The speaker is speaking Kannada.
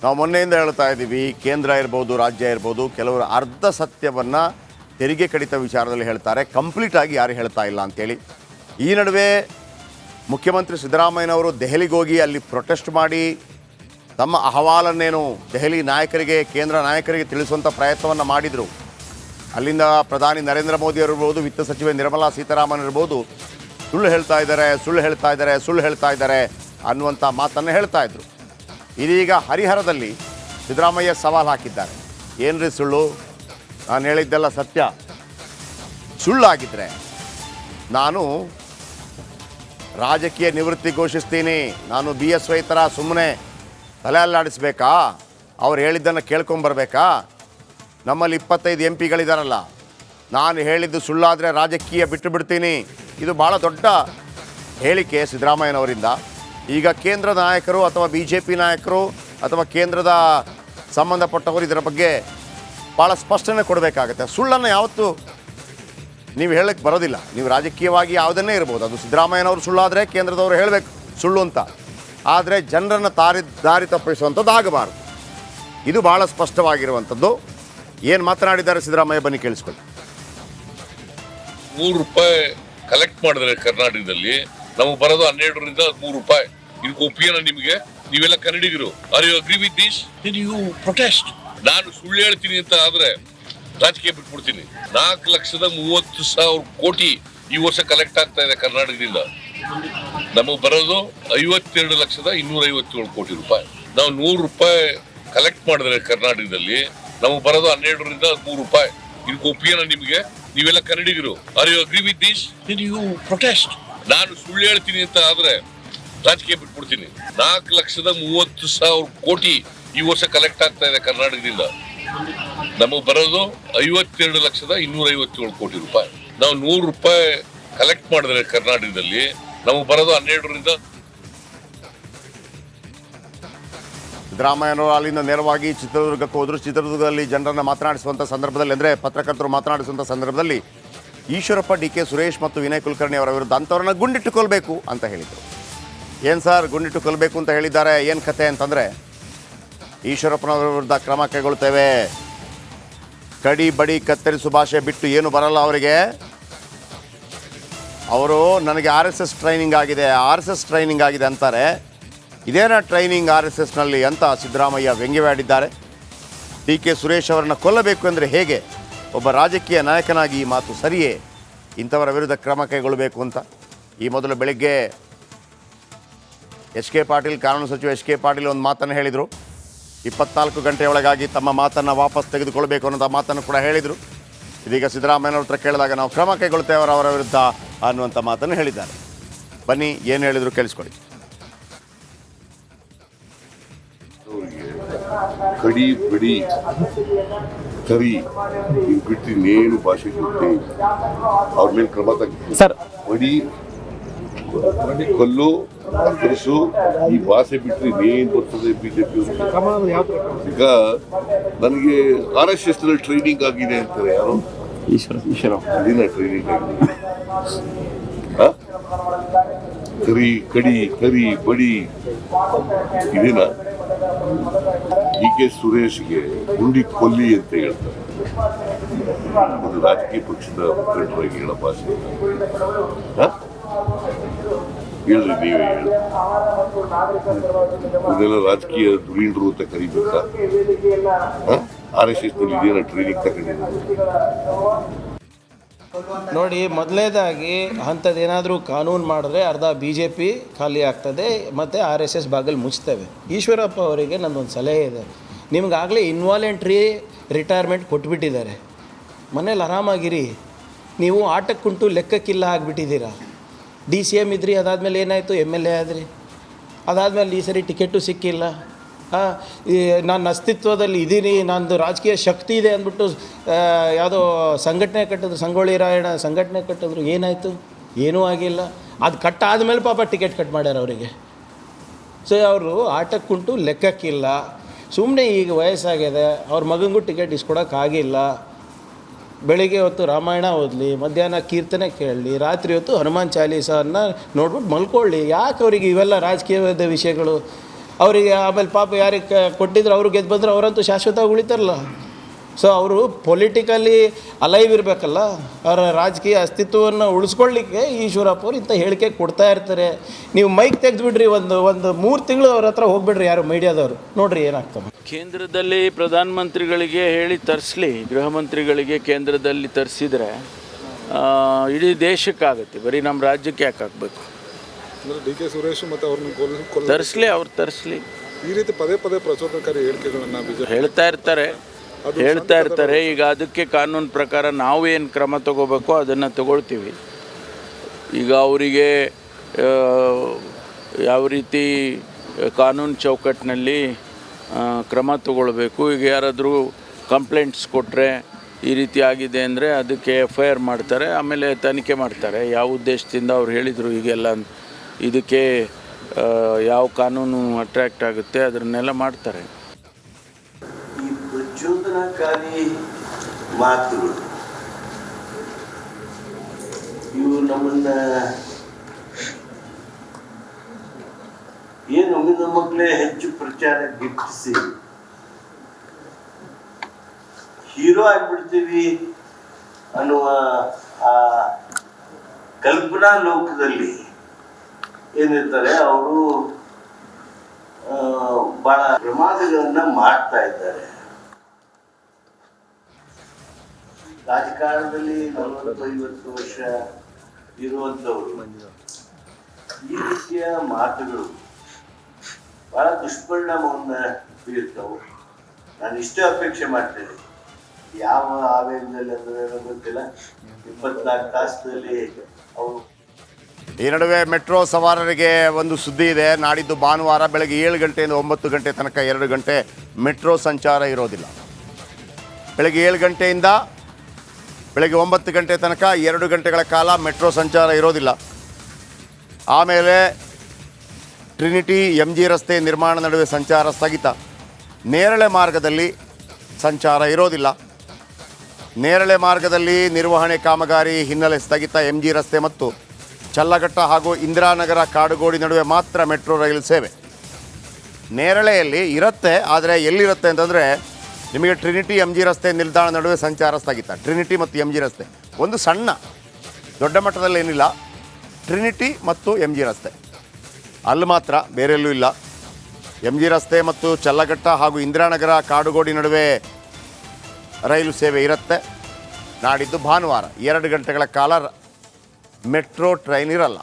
ನಾವು ಮೊನ್ನೆಯಿಂದ ಹೇಳ್ತಾ ಇದ್ದೀವಿ, ಕೇಂದ್ರ ಇರ್ಬೋದು, ರಾಜ್ಯ ಇರ್ಬೋದು, ಕೆಲವರು ಅರ್ಧ ಸತ್ಯವನ್ನು ತೆರಿಗೆ ಕಡಿತ ವಿಚಾರದಲ್ಲಿ ಹೇಳ್ತಾರೆ, ಕಂಪ್ಲೀಟಾಗಿ ಯಾರು ಹೇಳ್ತಾ ಇಲ್ಲ ಅಂಥೇಳಿ. ಈ ನಡುವೆ ಮುಖ್ಯಮಂತ್ರಿ ಸಿದ್ದರಾಮಯ್ಯನವರು ದೆಹಲಿಗೆ ಹೋಗಿ ಅಲ್ಲಿ ಪ್ರೊಟೆಸ್ಟ್ ಮಾಡಿ ತಮ್ಮ ಅಹವಾಲನ್ನೇನು ದೆಹಲಿ ನಾಯಕರಿಗೆ, ಕೇಂದ್ರ ನಾಯಕರಿಗೆ ತಿಳಿಸುವಂಥ ಪ್ರಯತ್ನವನ್ನು ಮಾಡಿದರು. ಅಲ್ಲಿಂದ ಪ್ರಧಾನಿ ನರೇಂದ್ರ ಮೋದಿ ಇರ್ಬೋದು, ವಿತ್ತ ಸಚಿವೆ ನಿರ್ಮಲಾ ಸೀತಾರಾಮನ್ ಇರ್ಬೋದು, ಸುಳ್ಳು ಹೇಳ್ತಾ ಇದ್ದಾರೆ ಅನ್ನುವಂಥ ಮಾತನ್ನು ಹೇಳ್ತಾ ಇದ್ರು. ಇದೀಗ ಹರಿಹರದಲ್ಲಿ ಸಿದ್ದರಾಮಯ್ಯ ಸವಾಲು ಹಾಕಿದ್ದಾರೆ. ಏನ್ರಿ ಸುಳ್ಳು? ನಾನು ಹೇಳಿದ್ದೆಲ್ಲ ಸತ್ಯ. ಸುಳ್ಳಾಗಿದ್ದರೆ ನಾನು ರಾಜಕೀಯ ನಿವೃತ್ತಿ ಘೋಷಿಸ್ತೀನಿ. ನಾನು BSY ಥರ ಸುಮ್ಮನೆ ತಲೆ ಅಲ್ಲಾಡಿಸ್ಬೇಕಾ? ಅವ್ರು ಹೇಳಿದ್ದನ್ನು ಕೇಳ್ಕೊಂಬರ್ಬೇಕಾ? ನಮ್ಮಲ್ಲಿ 25 MP ನಾನು ಹೇಳಿದ್ದು ಸುಳ್ಳಾದರೆ ರಾಜಕೀಯ ಬಿಟ್ಟು ಬಿಡ್ತೀನಿ. ಇದು ಭಾಳ ದೊಡ್ಡ ಹೇಳಿಕೆ ಸಿದ್ದರಾಮಯ್ಯನವರಿಂದ. ಈಗ ಕೇಂದ್ರ ನಾಯಕರು ಅಥವಾ BJP ನಾಯಕರು ಅಥವಾ ಕೇಂದ್ರದ ಸಂಬಂಧಪಟ್ಟವರು ಇದರ ಬಗ್ಗೆ ಭಾಳ ಸ್ಪಷ್ಟನೆ ಕೊಡಬೇಕಾಗತ್ತೆ. ಸುಳ್ಳನ್ನು ಯಾವತ್ತೂ ನೀವು ಹೇಳಕ್ಕೆ ಬರೋದಿಲ್ಲ. ನೀವು ರಾಜಕೀಯವಾಗಿ ಯಾವುದನ್ನೇ ಇರ್ಬೋದು, ಅದು ಸಿದ್ದರಾಮಯ್ಯನವರು ಸುಳ್ಳಾದರೆ ಕೇಂದ್ರದವರು ಹೇಳಬೇಕು ಸುಳ್ಳು ಅಂತ. ಆದರೆ ಜನರನ್ನು ದಾರಿ ತಪ್ಪಿಸುವಂಥದ್ದು ಆಗಬಾರ್ದು. ಇದು ಭಾಳ ಸ್ಪಷ್ಟವಾಗಿರುವಂಥದ್ದು. ಏನು ಮಾತನಾಡಿದ್ದಾರೆ ಸಿದ್ದರಾಮಯ್ಯ, ಬನ್ನಿ ಕೇಳಿಸ್ಕೊಳ್ಳಿ. ₹3 ಕಲೆಕ್ಟ್ ಮಾಡಿದ್ರೆ ಕರ್ನಾಟಕದಲ್ಲಿ, ನಮಗೆ ಬರೋದು 12ರಿಂದ ₹13. ಇದಕ್ಕೆ ಒಪ್ಪಿಗೆನ ನಿಮಗೆ? ನೀವೆಲ್ಲ ಕನ್ನಡಿಗರು. Are you agree with this? You protest. ನಾನು ಸುಳ್ಳು ಹೇಳ್ತೀನಿ ಅಂತ ಆದ್ರೆ ರಾಜಕೀಯ ಬಿಟ್ಬಿಡ್ತೀನಿ. 4,30,000 ಕೋಟಿ ಈ ವರ್ಷ ಕಲೆಕ್ಟ್ ಆಗ್ತಾ ಇದೆ ಕರ್ನಾಟಕದಿಂದ. ನಮಗೆ ಬರೋದು 52,257 ಕೋಟಿ ರೂಪಾಯಿ. ನಾವು ₹100 ಕಲೆಕ್ಟ್ ಮಾಡಿದ್ರೆ ಕರ್ನಾಟಕದಲ್ಲಿ, ನಮಗೆ ಬರೋದು 12ರಿಂದ ₹13. ಇದಕ್ಕೆ ಒಪ್ಪಿಗೆನ ನಿಮಗೆ? ನೀವೆಲ್ಲ ಕನ್ನಡಿಗರು. Are you agree with this? You protest. ನಾನು ಸುಳ್ಳು ಹೇಳ್ತೀನಿ ಅಂತ ಆದ್ರೆ ರಾಜಕೀಯ ಬಿಟ್ಬಿಡ್ತೀನಿ. 4,30,000 ಕೋಟಿ ಈ ವರ್ಷ ಕಲೆಕ್ಟ್ ಆಗ್ತಾ ಇದೆ ಕರ್ನಾಟಕದಿಂದ. ನಮಗೆ ಬರೋದು 52,257 ಕೋಟಿ ರೂಪಾಯಿ. ನಾವು ₹100 ಕಲೆಕ್ಟ್ ಮಾಡಿದ್ರೆ ಕರ್ನಾಟಕದಲ್ಲಿ, ನಮಗೆ ಬರೋದು 12ರಿಂದ. ಸಿದ್ದರಾಮಯ್ಯನವರು ಅಲ್ಲಿಂದ ನೇರವಾಗಿ ಚಿತ್ರದುರ್ಗಕ್ಕೆ ಹೋದರು. ಚಿತ್ರದುರ್ಗದಲ್ಲಿ ಜನರನ್ನು ಮಾತನಾಡಿಸುವಂಥ ಸಂದರ್ಭದಲ್ಲಿ, ಅಂದರೆ ಪತ್ರಕರ್ತರು ಮಾತನಾಡಿಸುವಂಥ ಸಂದರ್ಭದಲ್ಲಿ, ಈಶ್ವರಪ್ಪ, DK ಸುರೇಶ್ ಮತ್ತು ವಿನಯ್ ಕುಲಕರ್ಣಿ ಅವರ ವಿರುದ್ಧ ಅಂಥವ್ರನ್ನ ಗುಂಡಿಟ್ಟುಕೊಳ್ಬೇಕು ಅಂತ ಹೇಳಿದರು. ಏನು ಸರ್ ಗುಂಡಿಟ್ಟುಕೊಳ್ಬೇಕು ಅಂತ ಹೇಳಿದ್ದಾರೆ, ಏನು ಕತೆ ಅಂತಂದರೆ, ಈಶ್ವರಪ್ಪನವರ ವಿರುದ್ಧ ಕ್ರಮ ಕೈಗೊಳ್ತೇವೆ, ಕಡಿ ಬಡಿ ಕತ್ತರಿಸು ಭಾಷೆ ಬಿಟ್ಟು ಏನು ಬರಲ್ಲ ಅವರಿಗೆ. ಅವರು ನನಗೆ RSS ಟ್ರೈನಿಂಗ್ ಆಗಿದೆ ಅಂತಾರೆ. ಇದೇನ ಟ್ರೈನಿಂಗ್ RSSನಲ್ಲಿ ಅಂತ ಸಿದ್ದರಾಮಯ್ಯ ವ್ಯಂಗ್ಯವಾಡಿದ್ದಾರೆ. DK ಸುರೇಶ್ ಅವರನ್ನು ಕೊಲ್ಲಬೇಕು ಅಂದರೆ ಹೇಗೆ? ಒಬ್ಬ ರಾಜಕೀಯ ನಾಯಕನಾಗಿ ಈ ಮಾತು ಸರಿಯೇ? ಇಂಥವರ ವಿರುದ್ಧ ಕ್ರಮ ಕೈಗೊಳ್ಳಬೇಕು ಅಂತ ಈ ಮೊದಲು ಬೆಳಗ್ಗೆ HK ಪಾಟೀಲ್, ಕಾನೂನು ಸಚಿವ HK ಪಾಟೀಲ್ ಒಂದು ಮಾತನ್ನು ಹೇಳಿದರು. 24 ಗಂಟೆಯೊಳಗಾಗಿ ತಮ್ಮ ಮಾತನ್ನು ವಾಪಸ್ ತೆಗೆದುಕೊಳ್ಬೇಕು ಅನ್ನೋಂಥ ಮಾತನ್ನು ಕೂಡ ಹೇಳಿದರು. ಇದೀಗ ಸಿದ್ದರಾಮಯ್ಯನವ್ರ ಹತ್ರ ಕೇಳಿದಾಗ ನಾವು ಕ್ರಮ ಕೈಗೊಳ್ತೇವೆ ಅವರ ವಿರುದ್ಧ ಅನ್ನುವಂಥ ಮಾತನ್ನು ಹೇಳಿದ್ದಾರೆ. ಬನ್ನಿ ಏನು ಹೇಳಿದರು ಕೇಳಿಸ್ಕೊಳ್ಳಿ. ಕಡಿ ಬಡಿ ಕರಿ ಬಿಟ್ಟು ಇನ್ನೇನು ಭಾಷೆ ಗೊತ್ತೇ ಇಲ್ಲ. ಅವ್ರ ಮೇಲೆ ಕ್ರಮ ತಗ್ಗಿ ಸರ್, ಬಡಿ ಕಲ್ಲು ಕತ್ತರಿಸು ಈ ಭಾಷೆ ಬಿಟ್ಟರೆ ಇನ್ನೇನು ಬರ್ತದೆ BJP. ಈಗ ನನಗೆ RSS ನಲ್ಲಿ ಟ್ರೈನಿಂಗ್ ಆಗಿದೆ ಅಂತಾರೆ. ಯಾರು? ಅದಿನ ಟ್ರೈನಿಂಗ್ ಆಗಿದೆ. ಕಡಿ ಕರಿ ಬಡಿ ಇದೇನಾ? DK ಸುರೇಶ್ಗೆ ಗುಂಡಿ ಕೊಲ್ಲಿ ಅಂತ ಹೇಳ್ತಾರೆ. ಒಂದು ರಾಜಕೀಯ ಪಕ್ಷದ ಮುಖಂಡರಾಗಿ ಹೇಳೋ ಭಾಷೆ ಹೇಳ್ರಿ, ನೀವೇ ಹೇಳಿ. ಇದೆಲ್ಲ ರಾಜಕೀಯ ಧುರೀಣರು ಅಂತ ಕರಿಬೇಕಾ? RSS ನಲ್ಲಿ ಇದೇನ ಟ್ರೈನಿಂಗ್ ತಗೊಂಡಿದ್ದಾರೆ ನೋಡಿ. ಮೊದಲನೇದಾಗಿ ಅಂಥದ್ದೇನಾದರೂ ಕಾನೂನು ಮಾಡಿದ್ರೆ ಅರ್ಧ BJP ಖಾಲಿ ಆಗ್ತದೆ ಮತ್ತು RSS ಬಾಗಿಲು ಮುಚ್ತೇವೆ. ಈಶ್ವರಪ್ಪ ಅವರಿಗೆ ನನ್ನೊಂದು ಸಲಹೆ ಇದೆ. ನಿಮಗಾಗಲೇ ಇನ್ವಾಲೆಂಟ್ರಿ ರಿಟೈರ್ಮೆಂಟ್ ಕೊಟ್ಬಿಟ್ಟಿದ್ದಾರೆ. ಮನೇಲಿ ಆರಾಮಾಗಿರಿ. ನೀವು ಆಟಕ್ಕುಂಟು ಲೆಕ್ಕಕ್ಕಿಲ್ಲ ಆಗಿಬಿಟ್ಟಿದ್ದೀರಾ. DCM ಇದ್ರಿ, ಅದಾದಮೇಲೆ ಏನಾಯಿತು? MLA ಆದ್ರಿ. ಅದಾದಮೇಲೆ ಈ ಸರಿ ಟಿಕೆಟು ಸಿಕ್ಕಿಲ್ಲ. ನಾನು ಅಸ್ತಿತ್ವದಲ್ಲಿ ಇದ್ದೀನಿ, ನಂದು ರಾಜಕೀಯ ಶಕ್ತಿ ಇದೆ ಅಂದ್ಬಿಟ್ಟು ಯಾವುದೋ ಸಂಘಟನೆ ಕಟ್ಟಿದ್ರು, ಸಂಗೊಳ್ಳಿ ರಾಯಣ್ಣ ಸಂಘಟನೆ ಕಟ್ಟಿದ್ರು. ಏನಾಯಿತು? ಏನೂ ಆಗಿಲ್ಲ. ಅದು ಕಟ್ಟಾದಮೇಲೆ ಪಾಪ ಟಿಕೆಟ್ ಕಟ್ ಮಾಡ್ಯಾರ ಅವರಿಗೆ. ಸೊ ಅವರು ಆಟಕ್ಕುಂಟು ಲೆಕ್ಕಕ್ಕಿಲ್ಲ. ಸುಮ್ಮನೆ ಈಗ ವಯಸ್ಸಾಗಿದೆ, ಅವ್ರ ಮಗನಿಗೂ ಟಿಕೆಟ್ ಇಸ್ಕೊಡೋಕ್ಕಾಗಿಲ್ಲ. ಬೆಳಿಗ್ಗೆ ಹೊತ್ತು ರಾಮಾಯಣ ಓದಲಿ, ಮಧ್ಯಾಹ್ನ ಕೀರ್ತನೆ ಕೇಳಲಿ, ರಾತ್ರಿ ಹೊತ್ತು ಹನುಮಾನ್ ಚಾಲೀಸನ್ನು ನೋಡ್ಬಿಟ್ಟು ಮಲ್ಕೊಳ್ಳಿ. ಯಾಕೆ ಅವರಿಗೆ ಇವೆಲ್ಲ ರಾಜಕೀಯವಾದ ವಿಷಯಗಳು? ಅವರಿಗೆ ಆಮೇಲೆ ಪಾಪ ಯಾರಿಗೆ ಕೊಟ್ಟಿದ್ರು ಅವ್ರು ಗೆದ್ದು ಬಂದರೆ ಅವರಂತೂ ಶಾಶ್ವತವಾಗಿ ಉಳಿತಾರಲ್ಲ. ಸೊ ಅವರು ಪೊಲಿಟಿಕಲಿ ಅಲೈವ್ ಇರಬೇಕಲ್ಲ, ಅವರ ರಾಜಕೀಯ ಅಸ್ತಿತ್ವವನ್ನು ಉಳಿಸ್ಕೊಳ್ಳಿಕ್ಕೆ ಈಶ್ವರಪ್ಪ ಅವರು ಇಂಥ ಹೇಳಿಕೆ ಕೊಡ್ತಾ ಇರ್ತಾರೆ. ನೀವು ಮೈಕ್ ತೆಗೆದುಬಿಡ್ರಿ, ಒಂದು 3 ತಿಂಗಳು ಅವ್ರ ಹತ್ರ ಹೋಗ್ಬಿಡ್ರಿ ಯಾರು ಮೀಡಿಯಾದವರು, ನೋಡಿರಿ ಏನಾಗ್ತದೆ. ಕೇಂದ್ರದಲ್ಲಿ ಪ್ರಧಾನಮಂತ್ರಿಗಳಿಗೆ ಹೇಳಿ ತರಿಸ್ಲಿ, ಗೃಹ ಮಂತ್ರಿಗಳಿಗೆ ಕೇಂದ್ರದಲ್ಲಿ ತರಿಸಿದರೆ ಇಡೀ ದೇಶಕ್ಕಾಗುತ್ತೆ, ಬರೀ ನಮ್ಮ ರಾಜ್ಯಕ್ಕೆ ಯಾಕೆ ಆಗಬೇಕು? ಡಿ.ಕೆ. ಸುರೇಶ್ ಮತ್ತು ಅವ್ರನ್ನ ತರಿಸ್ಲಿ, ಅವ್ರು ತರಿಸ್ಲಿ. ಈ ರೀತಿ ಪದೇ ಪ್ರಚೋದನಕಾರಿ ಹೇಳಿಕೆಗಳನ್ನು ಬಿಜೆಪಿ ಹೇಳ್ತಾ ಇರ್ತಾರೆ. ಈಗ ಅದಕ್ಕೆ ಕಾನೂನು ಪ್ರಕಾರ ನಾವು ಏನು ಕ್ರಮ ತಗೋಬೇಕೋ ಅದನ್ನು ತಗೊಳ್ತೀವಿ. ಈಗ ಅವರಿಗೆ ಯಾವ ರೀತಿ ಕಾನೂನು ಚೌಕಟ್ಟಿನಲ್ಲಿ ಕ್ರಮ ತಗೊಳ್ಬೇಕು, ಈಗ ಯಾರಾದರೂ ಕಂಪ್ಲೇಂಟ್ಸ್ ಕೊಟ್ಟರೆ ಈ ರೀತಿ ಆಗಿದೆ ಅಂದರೆ ಅದಕ್ಕೆ FIR ಮಾಡ್ತಾರೆ, ಆಮೇಲೆ ತನಿಖೆ ಮಾಡ್ತಾರೆ. ಯಾವ ಉದ್ದೇಶದಿಂದ ಅವ್ರು ಹೇಳಿದರು ಈಗೆಲ್ಲ ಇದಕ್ಕೆ ಯಾವ ಕಾನೂನು ಅಟ್ರ್ಯಾಕ್ಟ್ ಆಗುತ್ತೆ ಅದನ್ನೆಲ್ಲ ಮಾಡ್ತಾರೆ. ಈ ಪ್ರಚೋದನಕಾರಿ ಮಾತುಗಳು ಇವು ನಮ್ಮನ್ನ ಏನು ಒಮ್ಮಿನ ಮಕ್ಕಳೇ ಹೆಚ್ಚು ಪ್ರಚಾರ ಗಿಟ್ಟಿಸಿ ಹೀರೋ ಆಗ್ಬಿಡ್ತೀವಿ ಅನ್ನುವ ಆ ಕಲ್ಪನಾ ಲೋಕದಲ್ಲಿ ಏನಿರ್ತಾರೆ ಅವರು ಬಹಳ ಪ್ರಮಾದಗಳನ್ನ ಮಾಡ್ತಾ ಇದ್ದಾರೆ. ರಾಜಕಾರಣದಲ್ಲಿ 40-50 ವರ್ಷ ಇರುವಂತವರು ಈ ರೀತಿಯ ಮಾತುಗಳು ಬಹಳ ದುಷ್ಪರಿಣಾಮವನ್ನ ಬೀರ್ತಾವು. ನಾನು ಇಷ್ಟೇ ಅಪೇಕ್ಷೆ ಮಾಡ್ತೇನೆ, ಯಾವ ಆವೇಗದಲ್ಲಿ ಅಂದ್ರೆ ಗೊತ್ತಿಲ್ಲ, 24 ತಾಸದಲ್ಲಿ ಅವರು. ಈ ನಡುವೆ ಮೆಟ್ರೋ ಸವಾರರಿಗೆ ಒಂದು ಸುದ್ದಿ ಇದೆ. ನಾಡಿದ್ದು ಭಾನುವಾರ ಬೆಳಗ್ಗೆ 7 ಗಂಟೆಯಿಂದ 9 ಗಂಟೆ ತನಕ 2 ಗಂಟೆ ಮೆಟ್ರೋ ಸಂಚಾರ ಇರೋದಿಲ್ಲ. ಬೆಳಗ್ಗೆ 7 ಗಂಟೆಯಿಂದ ಬೆಳಗ್ಗೆ 9 ಗಂಟೆ ತನಕ 2 ಗಂಟೆಗಳ ಕಾಲ ಮೆಟ್ರೋ ಸಂಚಾರ ಇರೋದಿಲ್ಲ. ಆಮೇಲೆ ಟ್ರಿನಿಟಿ MG ರಸ್ತೆ ನಿರ್ಮಾಣ ನಡುವೆ ಸಂಚಾರ ಸ್ಥಗಿತ. ನೇರಳೆ ಮಾರ್ಗದಲ್ಲಿ ಸಂಚಾರ ಇರೋದಿಲ್ಲ. ನೇರಳೆ ಮಾರ್ಗದಲ್ಲಿ ನಿರ್ವಹಣೆ ಕಾಮಗಾರಿ ಹಿನ್ನೆಲೆ ಸ್ಥಗಿತ. MG ರಸ್ತೆ ಮತ್ತು ಚಲ್ಲಘಟ್ಟ ಹಾಗೂ ಇಂದಿರಾನಗರ ಕಾಡುಗೋಡಿ ನಡುವೆ ಮಾತ್ರ ಮೆಟ್ರೋ ರೈಲು ಸೇವೆ. ನೇರಳೆಯಲ್ಲಿ ಇರುತ್ತೆ, ಆದರೆ ಎಲ್ಲಿರುತ್ತೆ ಅಂತಂದರೆ ನಿಮಗೆ ಟ್ರಿನಿಟಿ MG ರಸ್ತೆ ನಿಲ್ದಾಣ ನಡುವೆ ಸಂಚಾರ ಸ್ಥಗಿತ. ಟ್ರಿನಿಟಿ ಮತ್ತು MG ರಸ್ತೆ ಒಂದು ಸಣ್ಣ ದೊಡ್ಡ ಮಟ್ಟದಲ್ಲಿ ಏನಿಲ್ಲ, ಟ್ರಿನಿಟಿ ಮತ್ತು MG ರಸ್ತೆ ಅಲ್ಲಿ ಮಾತ್ರ, ಬೇರೆ ಎಲ್ಲೂ ಇಲ್ಲ. MG ರಸ್ತೆ ಮತ್ತು ಚಲ್ಲಘಟ್ಟ ಹಾಗೂ ಇಂದಿರಾನಗರ ಕಾಡುಗೋಡಿ ನಡುವೆ ರೈಲು ಸೇವೆ ಇರುತ್ತೆ. ನಾಡಿದ್ದು ಭಾನುವಾರ 2 ಗಂಟೆಗಳ ಕಾಲ ಮೆಟ್ರೋ ಟ್ರೈನ್ ಇರಲ್ಲ.